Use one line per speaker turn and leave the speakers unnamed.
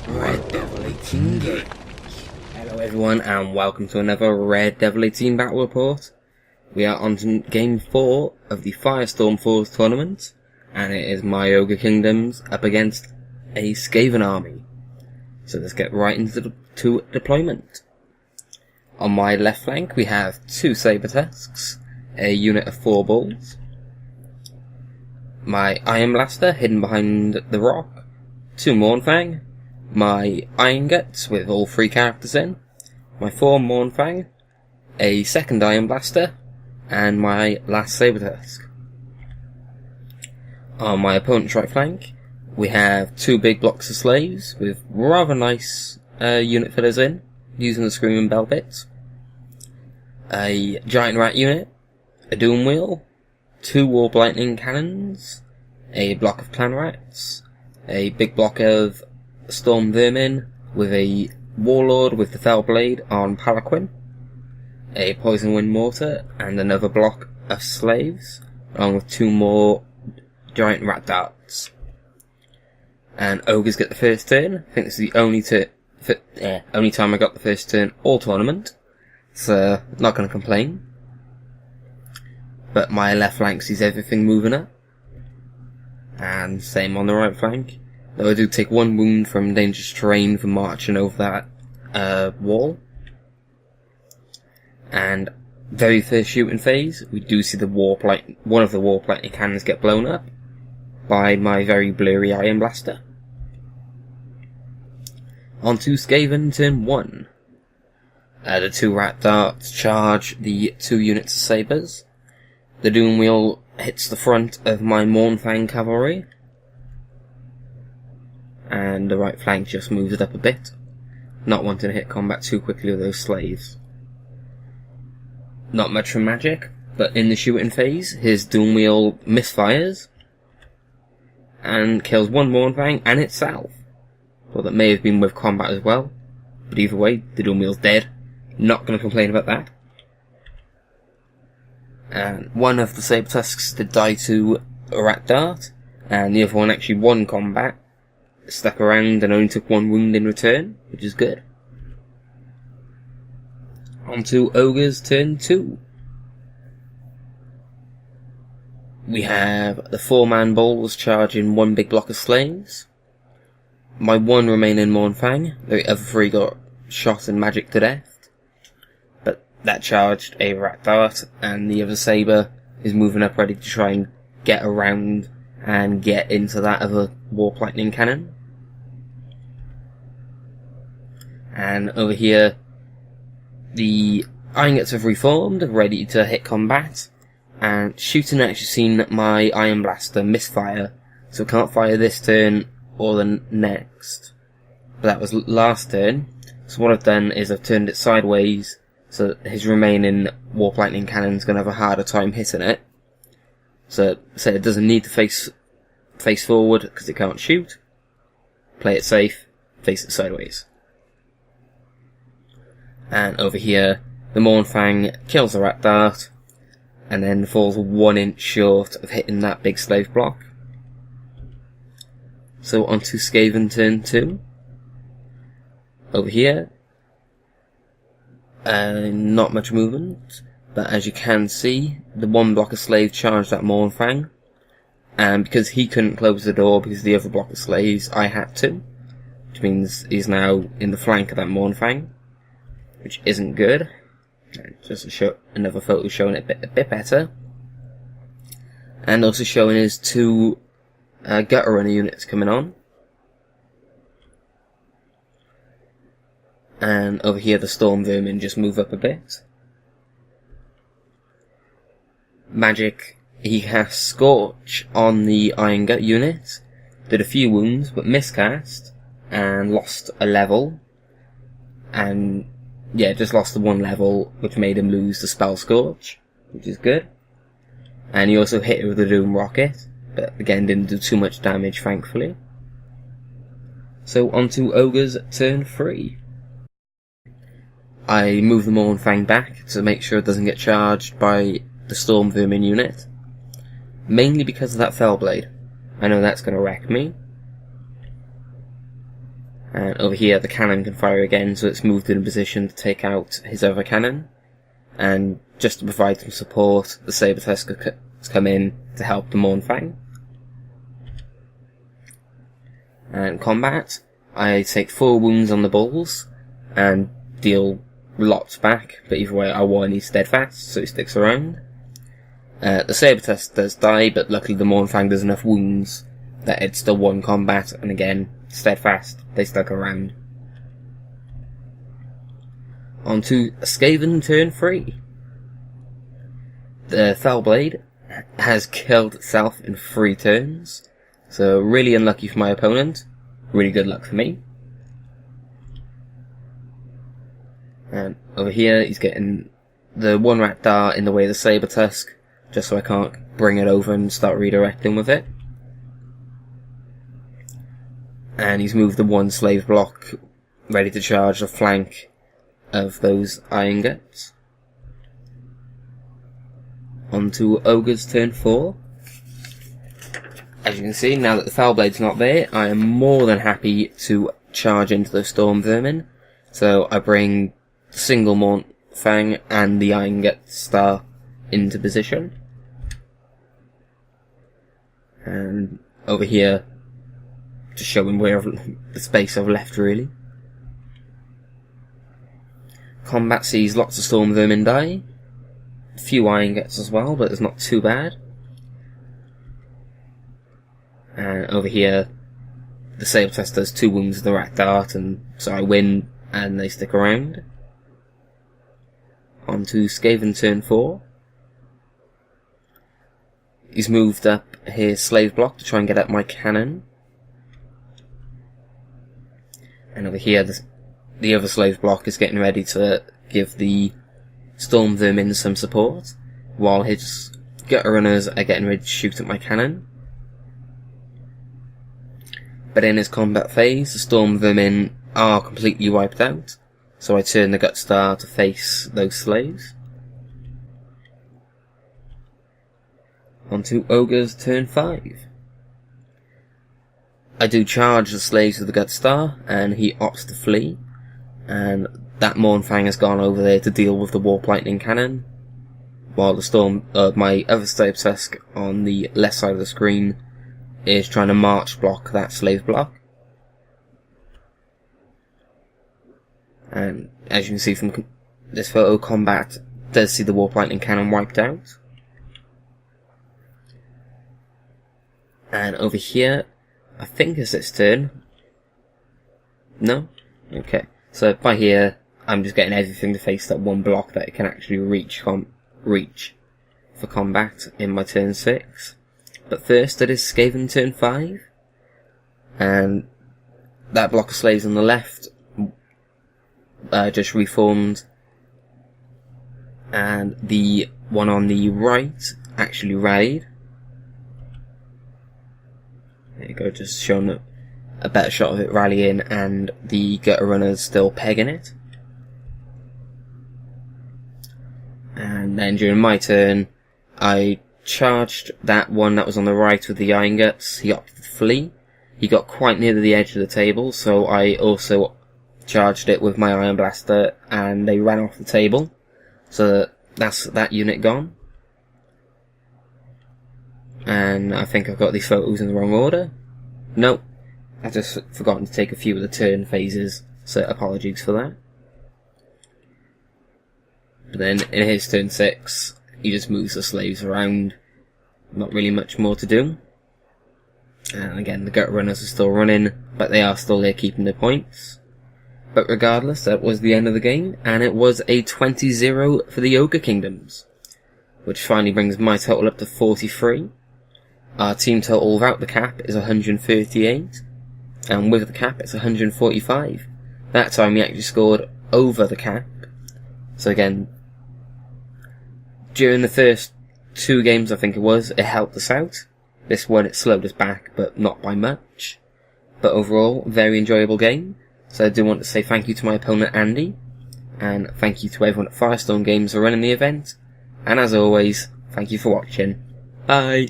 Red Devil 18 Games. Hello everyone and welcome to another Red Devil 18 Battle Report. We are on to Game 4 of the FireStorm Falls tournament, and it is my Ogre Kingdoms up against a Skaven army. So let's get right into deployment. On my left flank we have 2 Saber Tusks, a unit of 4 bulls, my Iron Blaster hidden behind the rock, 2 Mournfang, my Iron Guts with all 3 characters in, my 4 Mournfang, a second Iron Blaster, and my last Saber Tusk. On my opponent's right flank, we have 2 big blocks of slaves with rather nice unit fillers in, using the Screaming Bell bits, a Giant Rat unit, a Doom Wheel, 2 Warp Lightning Cannons, a block of Clan Rats, a big block of Storm Vermin with a Warlord with the Fell Blade on Palanquin, a Poison Wind Mortar, and another block of slaves, along with 2 more Giant Rat Darts. And Ogres get the first turn. I think this is the only time I got the first turn all tournament, so not going to complain. But my left flank sees everything moving up, and same on the right flank. Though I do take 1 wound from dangerous terrain for marching over that wall. And very first shooting phase, we do see one of the Warp Lightning Cannons get blown up by my very blurry Iron Blaster. On to Skaven turn 1. The 2 Rat Darts charge the 2 units of Sabres. The Doom Wheel hits the front of my Mournfang cavalry, and the right flank just moves it up a bit, not wanting to hit combat too quickly with those slaves. Not much from magic, but in the shooting phase, his Doom Wheel misfires and kills 1 Mournfang and itself. Well, that may have been with combat as well, but either way, the Doom Wheel's dead. Not going to complain about that. And one of the Saber Tusks did die to a Rat Dart, and the other one actually won combat, stuck around and only took 1 wound in return, which is good. On to Ogre's turn 2. We have the 4-man bulls charging 1 big block of slaves. My 1 remaining Mournfang, the other 3 got shot and magic to death, but that charged a Rat Dart, and the other Saber is moving up ready to try and get around and get into that other Warp Lightning Cannon. And over here, the Iron Guts have reformed, ready to hit combat, and shooting actually seen my Iron Blaster misfire, so can't fire this turn or the next. But that was last turn, so what I've done is I've turned it sideways, so his remaining Warp Lightning Cannon's going to have a harder time hitting it. So it doesn't need to face forward, because it can't shoot. Play it safe, face it sideways. And over here, the Mournfang kills the Rat Dart, and then falls 1 inch short of hitting that big slave block. So on to Skaven turn 2. Over here, not much movement, but as you can see, the 1 block of slaves charged that Mournfang, and because he couldn't close the door because of the other block of slaves, I had to, which means he's now in the flank of that Mournfang, which isn't good. Just to show another photo showing it a bit better, and also showing his 2 Gutter Runner units coming on. And over here the Storm Vermin just move up a bit. Magic, he has Scorch on the Iron Gut unit, did a few wounds but miscast, and lost a level, and yeah, just lost the 1 level, which made him lose the Spell Scorch, which is good. And he also hit it with a Doom Rocket, but again didn't do too much damage, thankfully. So on to Ogre's turn 3. I move the Mournfang back to make sure it doesn't get charged by the Storm Vermin unit, mainly because of that Fell Blade. I know that's going to wreck me. And over here the cannon can fire again, so it's moved in a position to take out his other cannon. And just to provide some support, the Saber Tusk has come in to help the Mournfang. And combat, I take 4 wounds on the balls and deal lots back, but either way I warn he's steadfast, so he sticks around. The Saber Tusk does die, but luckily the Mournfang does enough wounds that it's still won combat, and again, steadfast, they stuck around. On to Skaven turn 3. The Fellblade has killed itself in 3 turns, so really unlucky for my opponent, really good luck for me. And over here he's getting the 1 rat dart in the way of the Saber Tusk, just so I can't bring it over and start redirecting with it. And he's moved the 1 slave block ready to charge the flank of those iron guts. On to Ogre's turn 4. As you can see, now that the Fellblade's not there, I am more than happy to charge into the Storm Vermin. So I bring the single Mournfang and the Iron Gut Star into position. And over here, just showing where the space I've left really. Combat sees lots of Storm Vermin die. A few Iron Guts as well, but it's not too bad. And over here, the Saber Tusk does 2 wounds with the Rat Dart, and so I win, and they stick around. On to Skaven turn 4. He's moved up his slave block to try and get at my cannon. And over here, the other slave block is getting ready to give the Storm Vermin some support, while his Gutter Runners are getting ready to shoot at my cannon. But in his combat phase, the Storm Vermin are completely wiped out, so I turn the Gut Star to face those slaves. On to Ogre's turn 5. I do charge the slaves with the Gut Star, and he opts to flee, and that Mournfang has gone over there to deal with the Warp Lightning Cannon, while the my other Saber Tusk on the left side of the screen is trying to march block that slave block. And as you can see from this photo, combat does see the Warp Lightning Cannon wiped out. And over here, I think it's its turn. No? Okay. So by here, I'm just getting everything to face that 1 block that it can actually reach for combat in my turn 6. But first it is Skaven turn 5. And that block of slaves on the left just reformed. And the one on the right actually rallied. There you go, just showing a better shot of it rallying, and the Gutter Runners still pegging it. And then during my turn, I charged that one that was on the right with the Iron Guts. He opted to flee. He got quite near to the edge of the table, so I also charged it with my Iron Blaster, and they ran off the table. So that's that unit gone. And I think I've got these photos in the wrong order. Nope. I've just forgotten to take a few of the turn phases, so apologies for that. But then in his turn 6, he just moves the slaves around. Not really much more to do. And again, the Gutter Runners are still running, but they are still there keeping their points. But regardless, that was the end of the game, and it was a 20-0 for the Ogre Kingdoms, which finally brings my total up to 43. Our team total without the cap is 138, and with the cap it's 145. That time we actually scored over the cap. So again, during the first 2 games I think it helped us out. This one it slowed us back, but not by much. But overall, very enjoyable game. So I do want to say thank you to my opponent Andy, and thank you to everyone at FireStorm Games for running the event. And as always, thank you for watching. Bye!